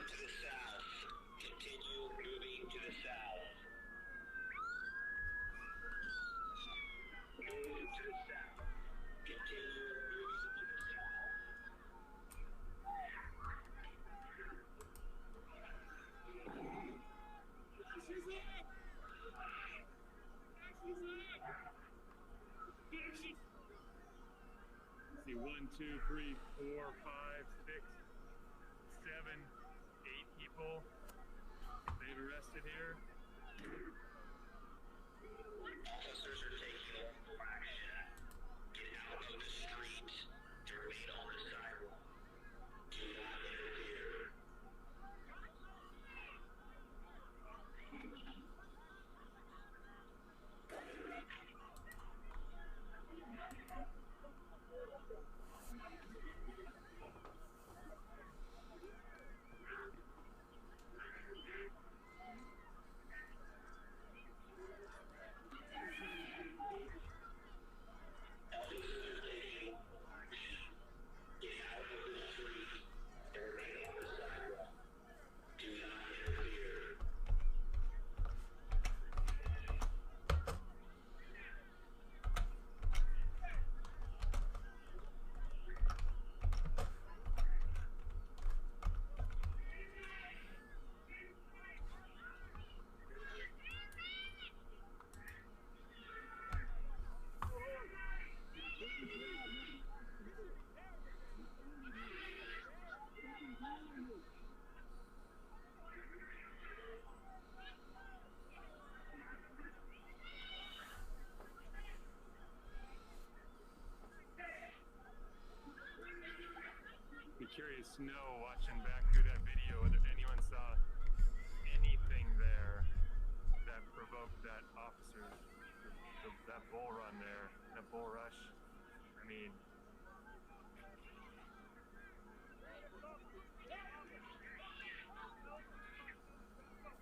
to the south. Continue moving to the south. Move to the south. Continue moving to the south. See 1, 2, 3, 4, 5, 6, 7, 8 people they've arrested here. Officers are taking local action. Get out of the street to remain on the sidewalk. Do not interfere. Get out of the street to remain on the sidewalk. Do not interfere. Be curious to know, watching back through that video, if anyone saw anything there that provoked that officer, that bull run there, that bull rush. I mean,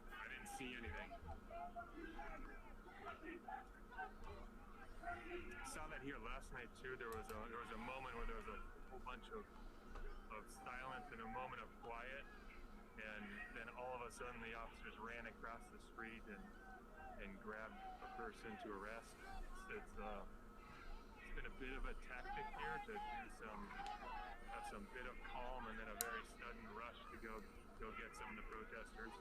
I didn't see anything. Saw that here last night too. There was a moment where there was a whole bunch of silence and a moment of quiet, and then all of a sudden the officers ran across the street and grabbed a person to arrest. It's been a bit of a tactic here to have some bit of calm and then a very sudden rush to go get some of the protesters.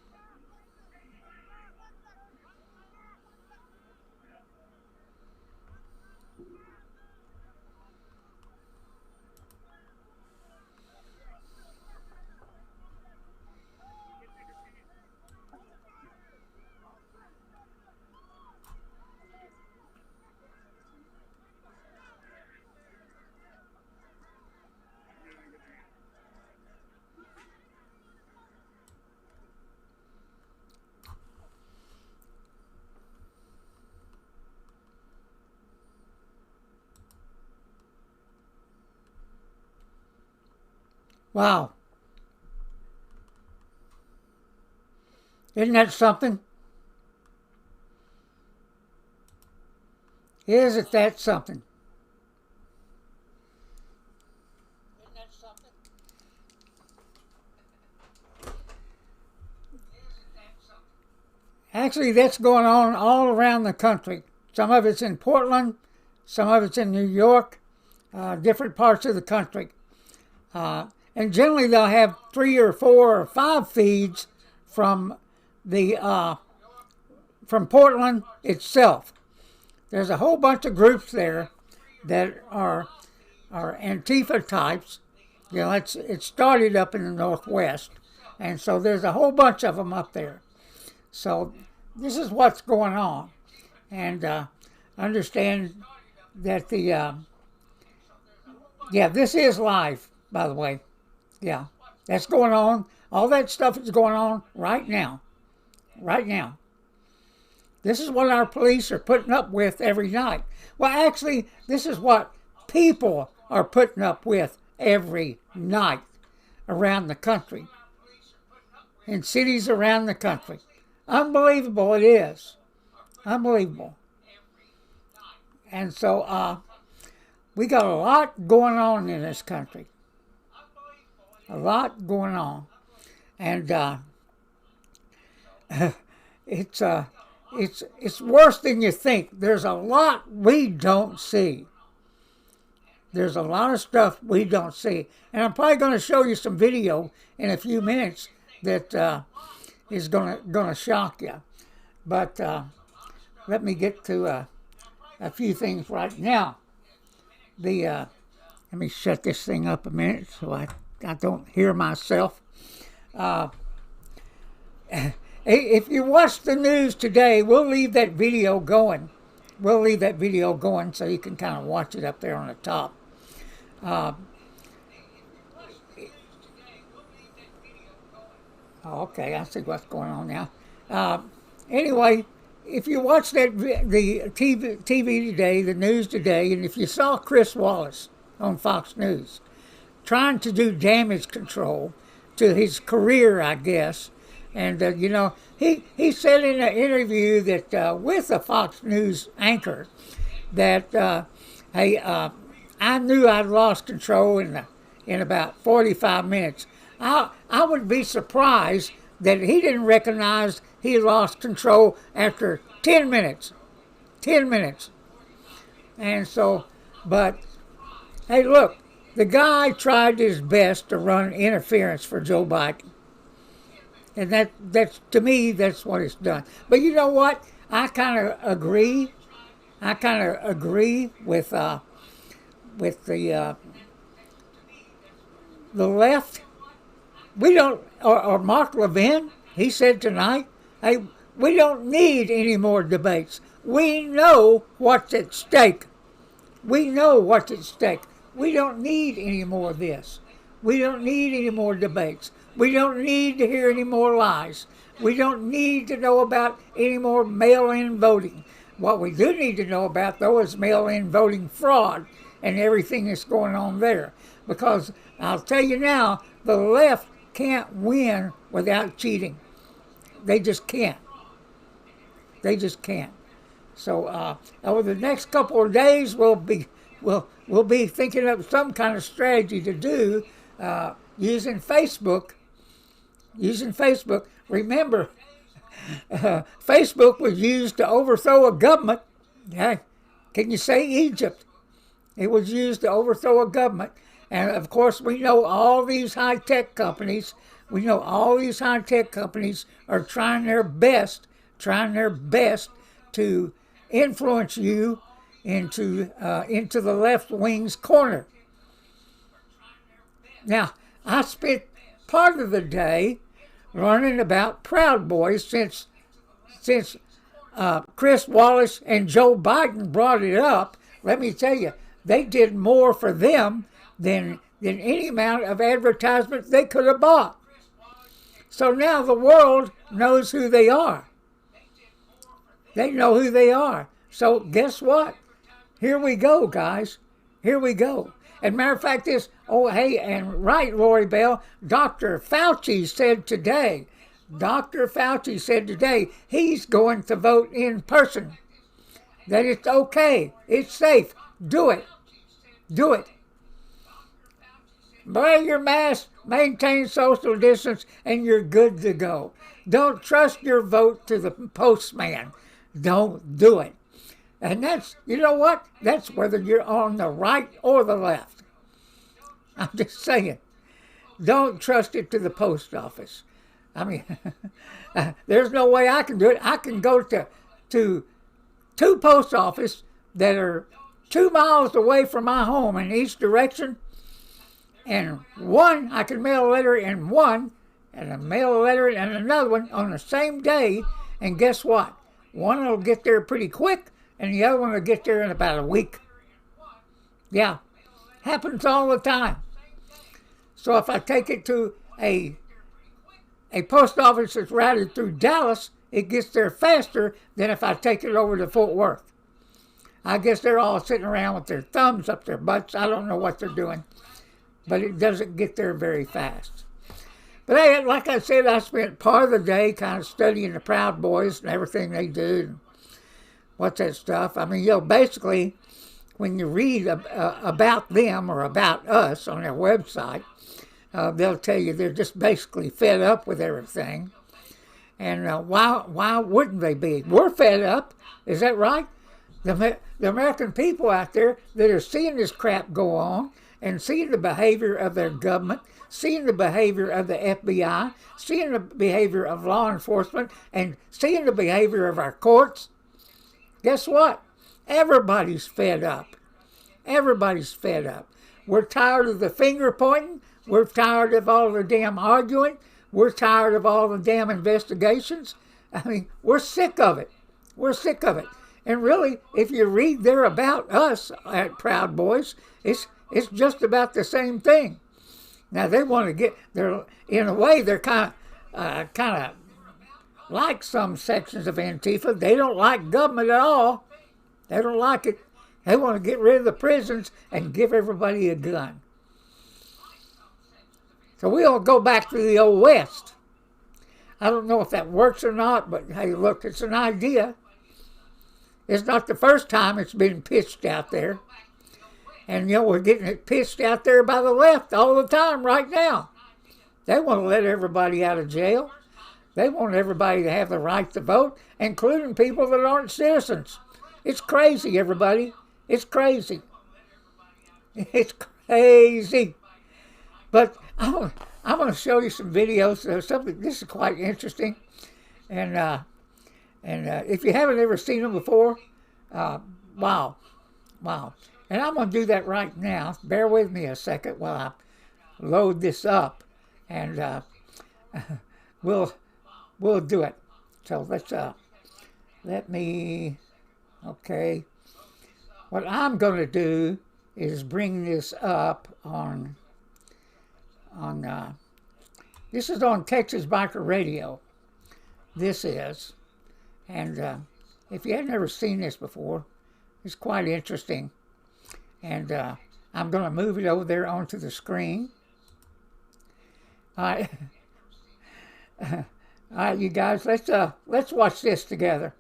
Wow. Isn't that something? Isn't that something? Isn't that something? Actually, that's going on all around the country. Some of it's in Portland, some of it's in New York, different parts of the country. And generally they'll have 3 or 4 or 5 feeds from from Portland itself. There's a whole bunch of groups there that are Antifa types. You know, it started up in the Northwest, and so there's a whole bunch of them up there. So this is what's going on, and understand that this is live, by the way. Yeah, that's going on. All that stuff is going on right now. Right now. This is what our police are putting up with every night. Well, actually, this is what people are putting up with every night around the country, in cities around the country. Unbelievable it is. Unbelievable. And so we got a lot going on in this country. A lot going on. And it's worse than you think. There's a lot we don't see. There's a lot of stuff we don't see. And I'm probably going to show you some video in a few minutes that is gonna shock you. But let me get to a few things right now. Let me shut this thing up a minute so I don't hear myself. If you watch the news today, we'll leave that video going. We'll leave that video going so you can kind of watch it up there on the top. Okay, I see what's going on now. Anyway, if you watch the TV today, the news today, and if you saw Chris Wallace on Fox News trying to do damage control to his career, I guess, and he said in an interview that with a Fox News anchor that hey, I knew I'd lost control in about 45 minutes. I would be surprised that he didn't recognize he lost control after 10 minutes. 10 minutes. And so, but, hey, look, the guy tried his best to run interference for Joe Biden. And that's to me, that's what it's done. But you know what? I kind of agree. I kind of agree with the left. We don't, or Mark Levin, he said tonight, hey, we don't need any more debates. We know what's at stake. We know what's at stake. We don't need any more of this. We don't need any more debates. We don't need to hear any more lies. We don't need to know about any more mail-in voting. What we do need to know about, though, is mail-in voting fraud and everything that's going on there. Because I'll tell you now, the left can't win without cheating. They just can't. They just can't. So over the next couple of days, we'll be thinking of some kind of strategy to do using Facebook. Using Facebook. Remember, Facebook was used to overthrow a government. Yeah. Can you say Egypt? It was used to overthrow a government. And of course, we know all these high-tech companies. We know all these high-tech companies are trying their best to influence you into the left wing's corner. Now, I spent part of the day learning about Proud Boys since Chris Wallace and Joe Biden brought it up. Let me tell you, they did more for them than any amount of advertisement they could have bought. So now the world knows who they are. They know who they are. So guess what? Here we go, guys. Here we go. And matter of fact, and right, Lori Bell, Dr. Fauci said today he's going to vote in person. That it's okay. It's safe. Do it. Do it. Wear your mask, maintain social distance, and you're good to go. Don't trust your vote to the postman. Don't do it. And that's, you know what? That's whether you're on the right or the left. I'm just saying. Don't trust it to the post office. I mean, there's no way I can do it. I can go to two post offices that are 2 miles away from my home in each direction. And one, I can mail a letter in one, and mail a letter in another one on the same day. And guess what? One will get there pretty quick, and the other one will get there in about a week. Yeah, happens all the time. So if I take it to a post office that's routed through Dallas, it gets there faster than if I take it over to Fort Worth. I guess they're all sitting around with their thumbs up their butts. I don't know what they're doing. But it doesn't get there very fast. But hey, like I said, I spent part of the day kind of studying the Proud Boys and everything they do and what's that stuff. I mean, basically, when you read about them or about us on their website, they'll tell you they're just basically fed up with everything. And why wouldn't they be? We're fed up. Is that right? The American people out there that are seeing this crap go on and seeing the behavior of their government, seeing the behavior of the FBI, seeing the behavior of law enforcement, and seeing the behavior of our courts, guess what? Everybody's fed up. Everybody's fed up. We're tired of the finger pointing. We're tired of all the damn arguing. We're tired of all the damn investigations. I mean, we're sick of it. We're sick of it. And really, if you read there about us at Proud Boys, it's just about the same thing. Now they want to get in a way they're kind of like some sections of Antifa. They don't like government at all. They don't like it. They want to get rid of the prisons and give everybody a gun. So we all go back to the old West. I don't know if that works or not, but hey, look, it's an idea. It's not the first time it's been pitched out there. And, we're getting it pitched out there by the left all the time right now. They want to let everybody out of jail. They want everybody to have the right to vote, including people that aren't citizens. It's crazy, everybody. It's crazy. It's crazy. But I'm going to show you some videos of something. This is quite interesting. And if you haven't ever seen them before, wow. And I'm going to do that right now. Bear with me a second while I load this up, and we'll do it. So let me. Okay. What I'm going to do is bring this up on. This is on Texas Biker Radio. This is. And if you haven't ever seen this before, it's quite interesting. And I'm going to move it over there onto the screen. All right. All right, you guys, let's watch this together.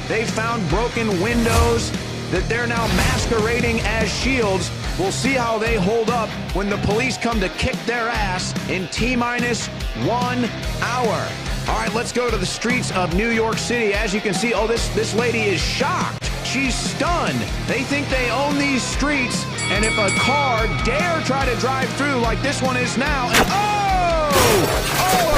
They found broken windows that they're now masquerading as shields. We'll see how they hold up when the police come to kick their ass in T-minus 1 hour. All right, let's go to the streets of New York City. As you can see, this lady is shocked. She's stunned. They think they own these streets, and if a car dare try to drive through like this one is now, and a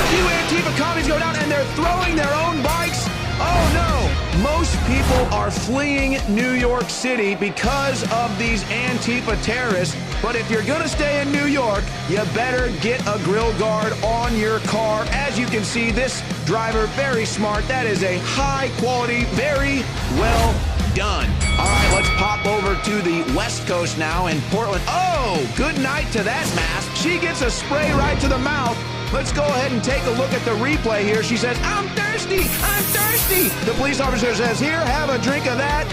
few Antifa commies go down, and they're throwing their own bikes. Oh no! Most people are fleeing New York City because of these Antifa terrorists, but if you're gonna stay in New York, you better get a grill guard on your car. As you can see, this driver, very smart. That is a high quality, very well done. All right, let's pop over to the West Coast now in Portland. Oh, good night to that mask. She gets a spray right to the mouth. Let's go ahead and take a look at the replay here. She says, I'm thirsty, I'm thirsty. The police officer says, here, have a drink of that.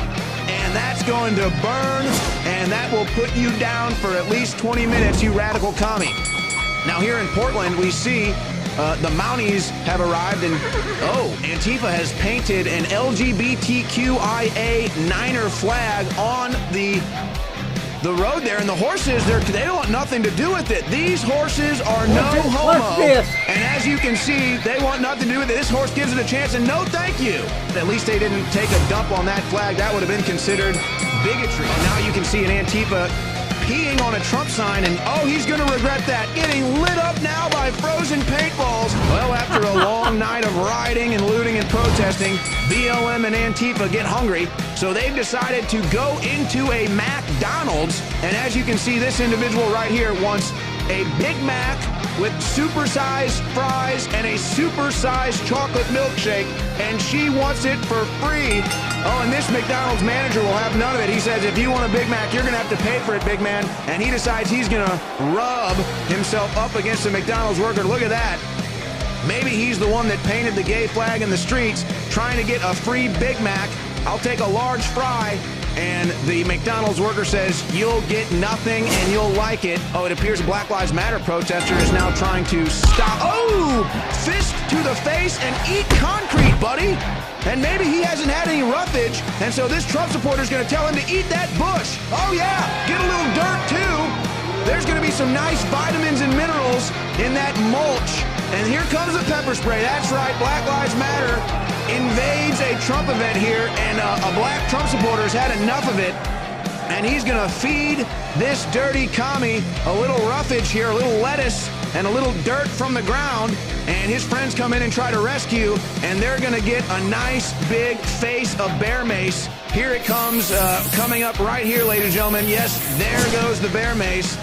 And that's going to burn, and that will put you down for at least 20 minutes, you radical commie. Now here in Portland, we see the Mounties have arrived, and Antifa has painted an LGBTQIA Niner flag on the road there, and the horses, they don't want nothing to do with it. These horses are no homo, and as you can see, they want nothing to do with it. This horse gives it a chance, and no thank you. At least they didn't take a dump on that flag. That would have been considered bigotry. Now you can see an Antifa peeing on a Trump sign, and he's going to regret that. Getting lit up now by frozen paintballs. Well, after a long night of rioting and looting and protesting, BLM and Antifa get hungry, so they've decided to go into a McDonald's, and as you can see, this individual right here wants a Big Mac with supersized fries and a supersized chocolate milkshake, and she wants it for free. Oh, and this McDonald's manager will have none of it. He says, if you want a Big Mac, you're going to have to pay for it, big man. And he decides he's going to rub himself up against a McDonald's worker. Look at that. Maybe he's the one that painted the gay flag in the streets, trying to get a free Big Mac. I'll take a large fry. And the McDonald's worker says, you'll get nothing and you'll like it. Oh, it appears a Black Lives Matter protester is now trying to stop. Oh, fist to the face and eat concrete, buddy. And maybe he hasn't had any roughage, and so this Trump supporter is going to tell him to eat that bush. Oh, yeah, get a little dirt, too. There's going to be some nice vitamins and minerals in that mulch. And here comes the pepper spray. That's right, Black Lives Matter invades a Trump event here, and a black Trump supporter has had enough of it. And he's going to feed this dirty commie a little roughage here, a little lettuce and a little dirt from the ground. And his friends come in and try to rescue, and they're going to get a nice big face of bear mace. Here it comes, coming up right here, ladies and gentlemen. Yes, there goes the bear mace.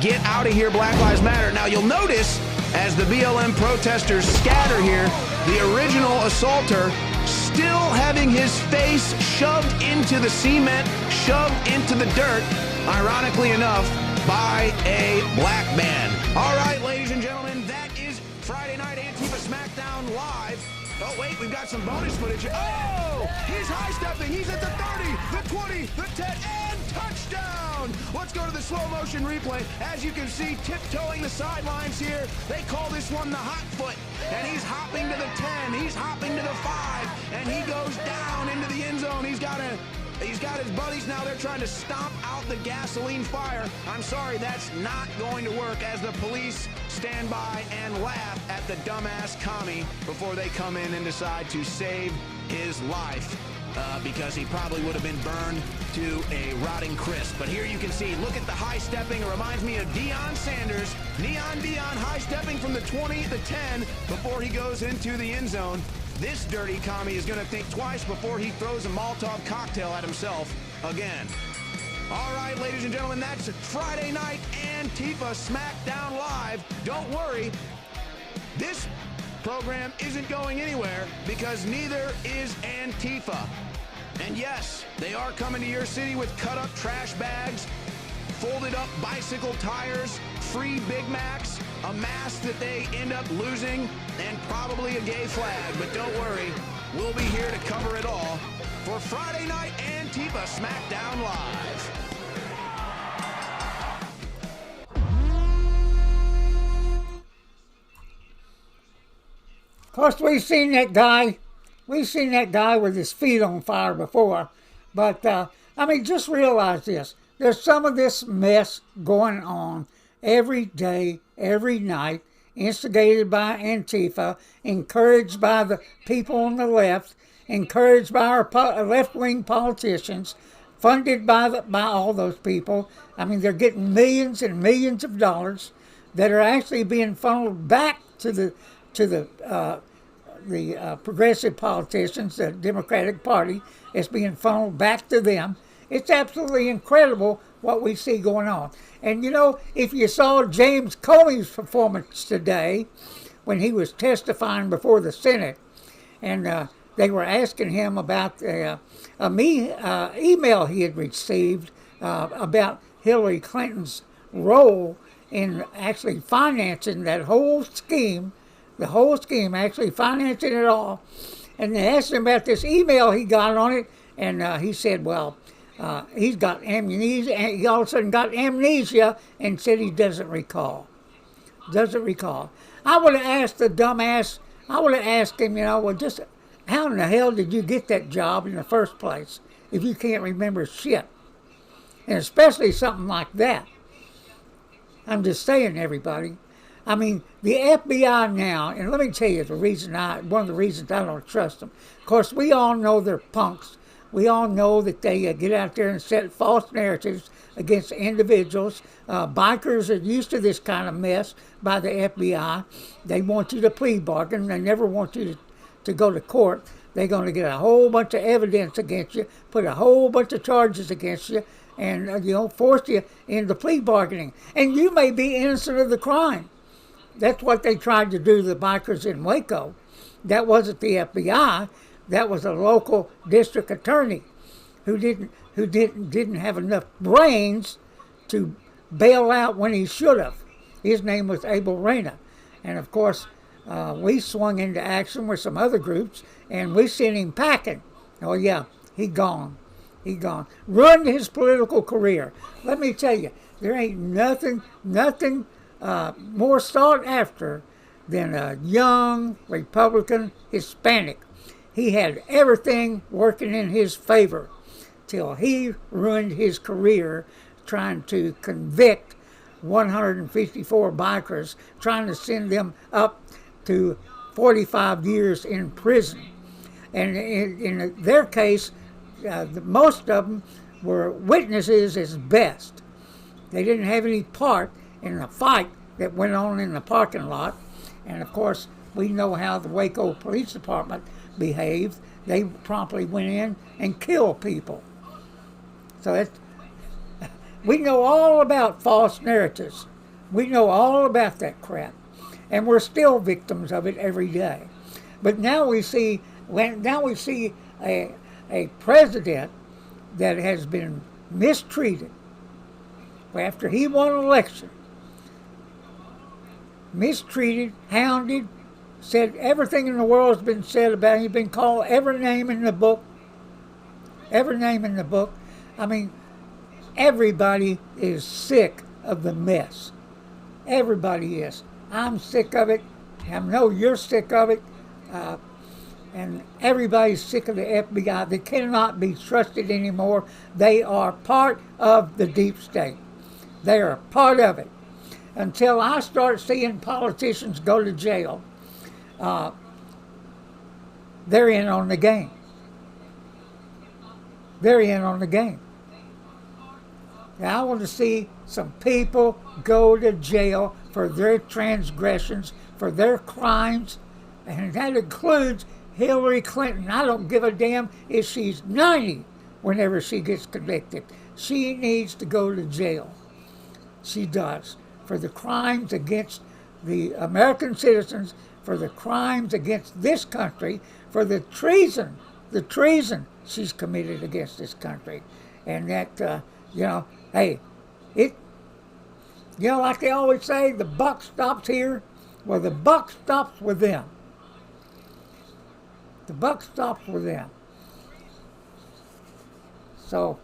Get out of here, Black Lives Matter. Now, you'll notice as the BLM protesters scatter here, the original assaulter still having his face shoved into the cement, shoved into the dirt, ironically enough, by a black man. All right, ladies and gentlemen, that is Friday Night Antifa SmackDown Live. Oh, wait, we've got some bonus footage. Oh, he's high-stepping. He's at the 30, the 20, the 10, and touchdown. Let's go to the slow-motion replay. As you can see, tiptoeing the sidelines here, they call this one the hot foot. And he's hopping to the 10, he's hopping to the 5, and he goes down into the end zone. He's got his buddies now. They're trying to stomp out the gasoline fire. I'm sorry, that's not going to work as the police stand by and laugh at the dumbass commie before they come in and decide to save his life. Because he probably would have been burned to a rotting crisp. But here you can see, look at the high-stepping. It reminds me of Deion Sanders. Neon Deion high-stepping from the 20, the 10, before he goes into the end zone. This dirty commie is going to think twice before he throws a Molotov cocktail at himself again. All right, ladies and gentlemen, that's Friday Night Antifa SmackDown Live. Don't worry, this program isn't going anywhere because neither is Antifa. And yes, they are coming to your city with cut-up trash bags, folded-up bicycle tires, free Big Macs, a mask that they end up losing, and probably a gay flag. But don't worry, we'll be here to cover it all for Friday Night Antifa SmackDown Live. Of course, we've seen that guy with his feet on fire before. But, I mean, just realize this. There's some of this mess going on every day, every night, instigated by Antifa, encouraged by the people on the left, encouraged by our left-wing politicians, funded by all those people. I mean, they're getting millions and millions of dollars that are actually being funneled back to the progressive politicians, the Democratic Party. Is being funneled back to them. It's absolutely incredible what we see going on. And you know, if you saw James Comey's performance today when he was testifying before the Senate, and they were asking him about an email he had received about Hillary Clinton's role in actually financing that whole scheme, actually financing it all. And they asked him about this email he got on it, and he said, well, he's got amnesia, and he all of a sudden got amnesia and said he doesn't recall. I would have asked the dumbass, him, you know, well, just how in the hell did you get that job in the first place if you can't remember shit? And especially something like that. I'm just saying, everybody. I mean, the FBI now, and let me tell you one of the reasons I don't trust them. Of course, we all know they're punks. We all know that they get out there and set false narratives against individuals. Bikers are used to this kind of mess by the FBI. They want you to plea bargain. They never want you to go to court. They're going to get a whole bunch of evidence against you, put a whole bunch of charges against you, and force you into plea bargaining. And you may be innocent of the crime. That's what they tried to do to the bikers in Waco. That wasn't the FBI. That was a local district attorney who didn't have enough brains to bail out when he should have. His name was Abel Reyna. And of course, we swung into action with some other groups, and we sent him packing. Oh yeah, he gone. Ruined his political career. Let me tell you, there ain't nothing more sought after than a young Republican Hispanic. He had everything working in his favor till he ruined his career trying to convict 154 bikers, trying to send them up to 45 years in prison. And in their case, most of them were witnesses at best. They didn't have any part in the fight that went on in the parking lot. And of course, we know how the Waco Police Department behaved. They promptly went in and killed people. So we know all about false narratives. We know all about that crap. And we're still victims of it every day. But now we see a president that has been mistreated after he won an election. Mistreated, hounded, said everything in the world has been said about him. He's been called every name in the book. Every name in the book. I mean, everybody is sick of the mess. Everybody is. I'm sick of it. I know you're sick of it. And everybody's sick of the FBI. They cannot be trusted anymore. They are part of the deep state. They are part of it. Until I start seeing politicians go to jail, they're in on the game. They're in on the game. Now, I want to see some people go to jail for their transgressions, for their crimes, and that includes Hillary Clinton. I don't give a damn if she's 90 whenever she gets convicted. She needs to go to jail. She does. For the crimes against the American citizens, for the crimes against this country, for the treason she's committed against this country. And that, hey, like they always say, the buck stops here. Well, the buck stops with them. The buck stops with them. So,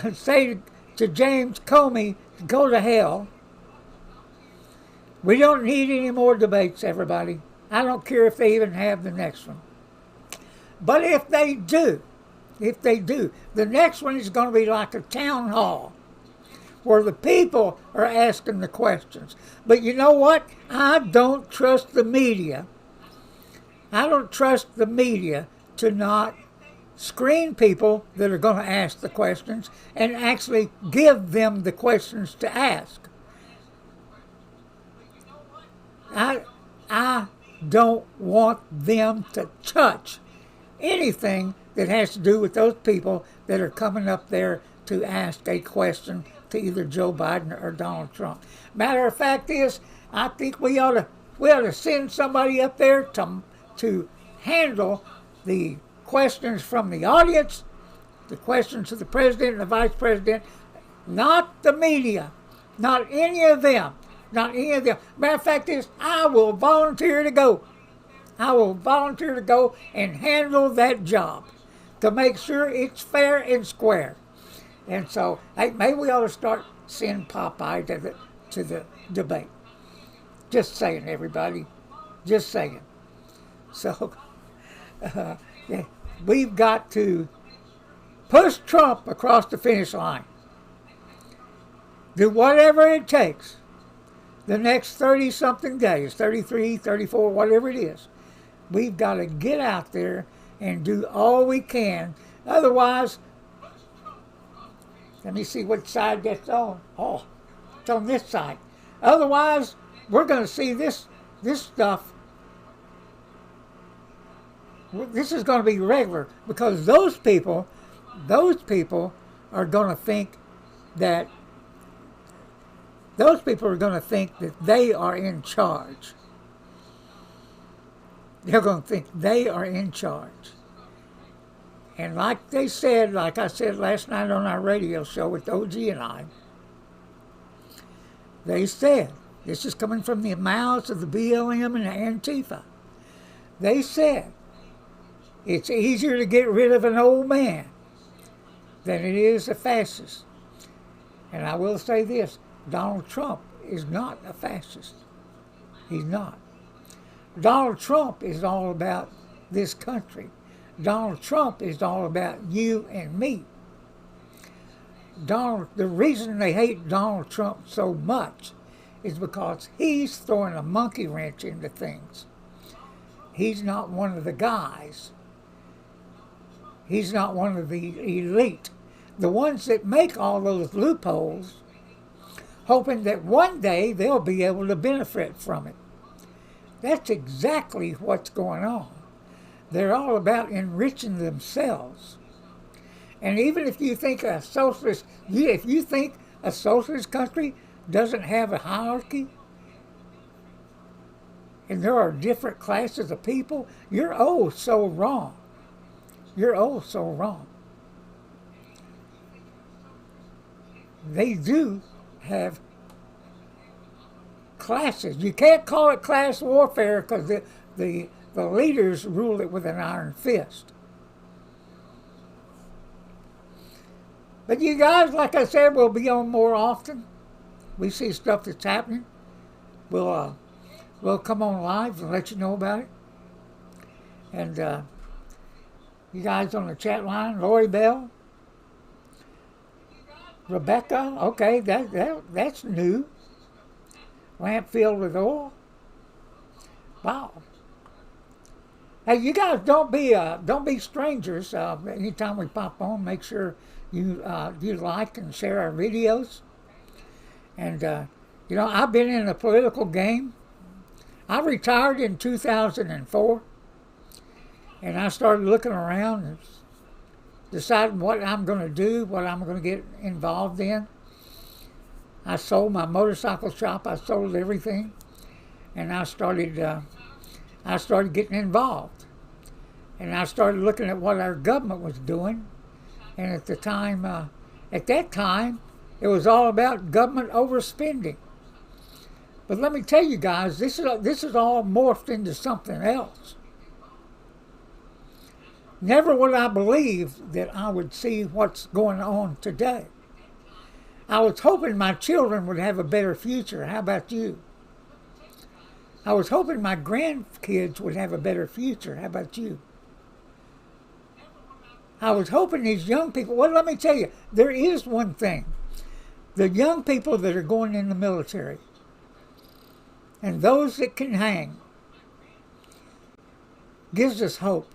I say to James Comey to go to hell. We don't need any more debates, everybody. I don't care if they even have the next one. But if they do, the next one is going to be like a town hall where the people are asking the questions. But you know what? I don't trust the media. I don't trust the media to not screen people that are going to ask the questions and actually give them the questions to ask. I don't want them to touch anything that has to do with those people that are coming up there to ask a question to either Joe Biden or Donald Trump. Matter of fact is, I think we ought to send somebody up there to handle the questions from the audience, the questions to the president and the vice president, not the media, not any of them, not any of them. Matter of fact is, I will volunteer to go. I will volunteer to go and handle that job to make sure it's fair and square. And so, hey, maybe we ought to start sending Popeye to the debate. Just saying, everybody. Just saying. So, yeah, we've got to push Trump across the finish line. Do whatever it takes. The next 30-something days, 33, 34, whatever it is. We've got to get out there and do all we can. Otherwise, let me see what side that's on. Oh, it's on this side. Otherwise, we're going to see this stuff. This is going to be regular because those people are going to think that they are in charge. They're going to think they are in charge. And like I said last night on our radio show with OG and I, they said, this is coming from the mouths of the BLM and the Antifa, they said, it's easier to get rid of an old man than it is a fascist. And I will say this, Donald Trump is not a fascist. He's not. Donald Trump is all about this country. Donald Trump is all about you and me. the reason they hate Donald Trump so much is because he's throwing a monkey wrench into things. He's not one of the guys. He's not one of the elite. The ones that make all those loopholes, hoping that one day they'll be able to benefit from it. That's exactly what's going on. They're all about enriching themselves. And even if you think a socialist, if you think a socialist country doesn't have a hierarchy, and there are different classes of people, you're oh so wrong. You're oh so wrong. They do have classes. You can't call it class warfare because the leaders rule it with an iron fist. But you guys, like I said, will be on more often. We see stuff that's happening. We'll come on live and let you know about it. And you guys on the chat line, Lori Bell, Rebecca, okay, that's new. Lamp filled with oil. Wow. Hey, you guys don't be strangers. Anytime we pop on, make sure you like and share our videos. And I've been in the political game. I retired in 2004, and I started looking around and deciding what I'm going to do, what I'm going to get involved in. I sold my motorcycle shop. I sold everything, and I started getting involved. And I started looking at what our government was doing. And at that time, it was all about government overspending. But let me tell you guys, this is all morphed into something else. Never would I believe that I would see what's going on today. I was hoping my children would have a better future. How about you? I was hoping my grandkids would have a better future. How about you? I was hoping these young people, well, let me tell you, there is one thing. The young people that are going in the military and those that can hang gives us hope.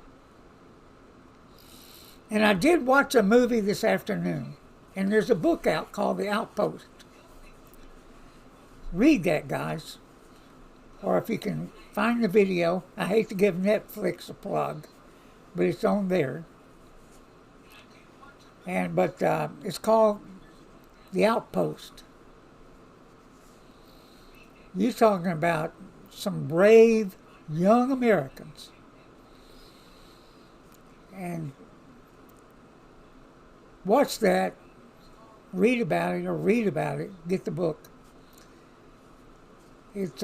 And I did watch a movie this afternoon, and there's a book out called The Outpost. Read that, guys. Or if you can find the video, I hate to give Netflix a plug, but it's on there. But it's called The Outpost. You're talking about some brave young Americans. And watch that, read about it, get the book. It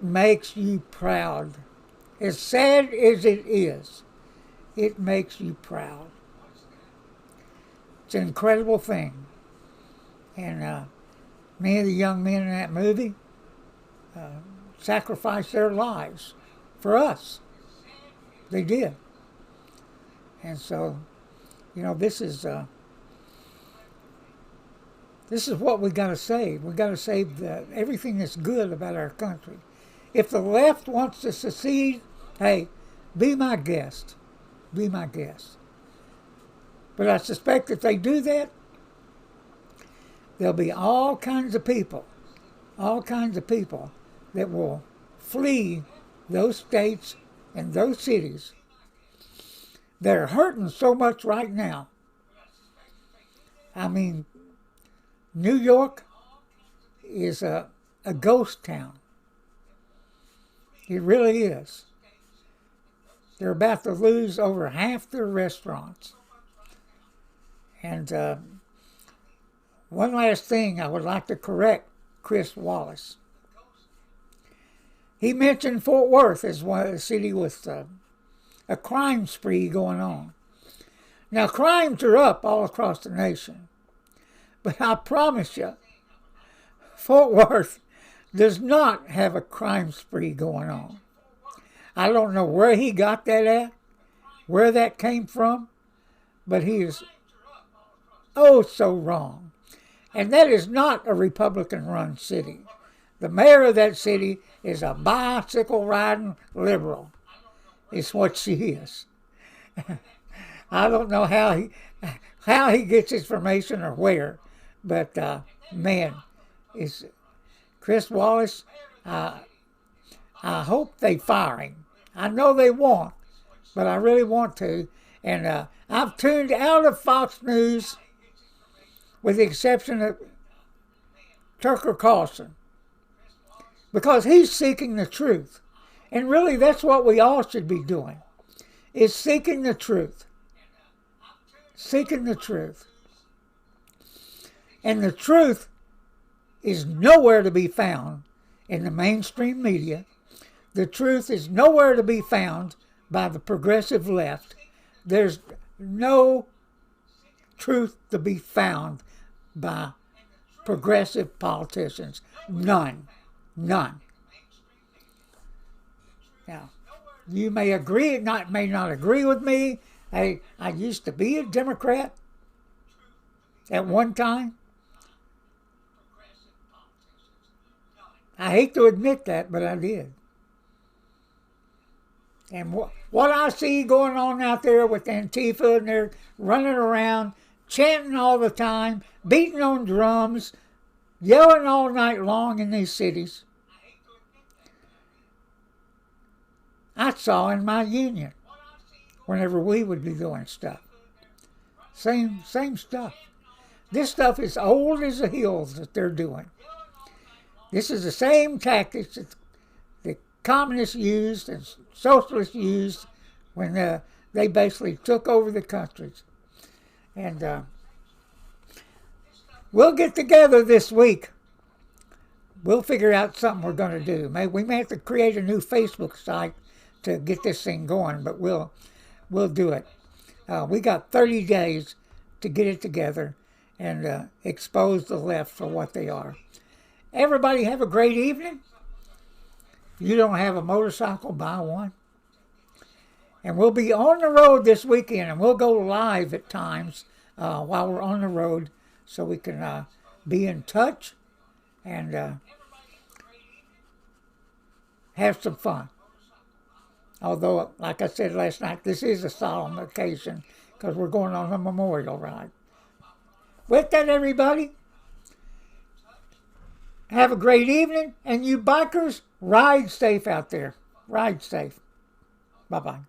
makes you proud. As sad as it is, it makes you proud. It's an incredible thing. And many of the young men in that movie sacrificed their lives for us. They did. And so, this is what we got to save. We got to save everything that's good about our country. If the left wants to secede, hey, be my guest. Be my guest. But I suspect if they do that, there'll be all kinds of people that will flee those states and those cities that are hurting so much right now. I mean, New York is a ghost town. It really is. They're about to lose over half their restaurants. And one last thing I would like to correct Chris Wallace. He mentioned Fort Worth as one of the city with a crime spree going on. Now, crimes are up all across the nation. But I promise you, Fort Worth does not have a crime spree going on. I don't know where he got that at, where that came from, but he is oh so wrong. And that is not a Republican-run city. The mayor of that city is a bicycle-riding liberal. It's what she is. I don't know how he gets information or where, but man, is Chris Wallace. I hope they fire him. I know they won't, but I really want to. And I've tuned out of Fox News, with the exception of Tucker Carlson, because he's seeking the truth. And really, that's what we all should be doing, is seeking the truth. Seeking the truth. And the truth is nowhere to be found in the mainstream media. The truth is nowhere to be found by the progressive left. There's no truth to be found by progressive politicians. None. None. Now, you may agree, may not agree with me. I used to be a Democrat at one time. I hate to admit that, but I did. And what I see going on out there with Antifa, and they're running around, chanting all the time, beating on drums, yelling all night long in these cities, I saw in my union whenever we would be doing stuff. Same stuff. This stuff is old as the hills that they're doing. This is the same tactics that the communists used and socialists used when they basically took over the countries. And we'll get together this week. We'll figure out something we're going to do. We may have to create a new Facebook site to get this thing going, but we'll do it. We got 30 days to get it together and expose the left for what they are. Everybody have a great evening. If you don't have a motorcycle, buy one. And we'll be on the road this weekend, and we'll go live at times while we're on the road so we can be in touch and have some fun. Although, like I said last night, this is a solemn occasion because we're going on a memorial ride. With that, everybody, have a great evening. And you bikers, ride safe out there. Ride safe. Bye-bye.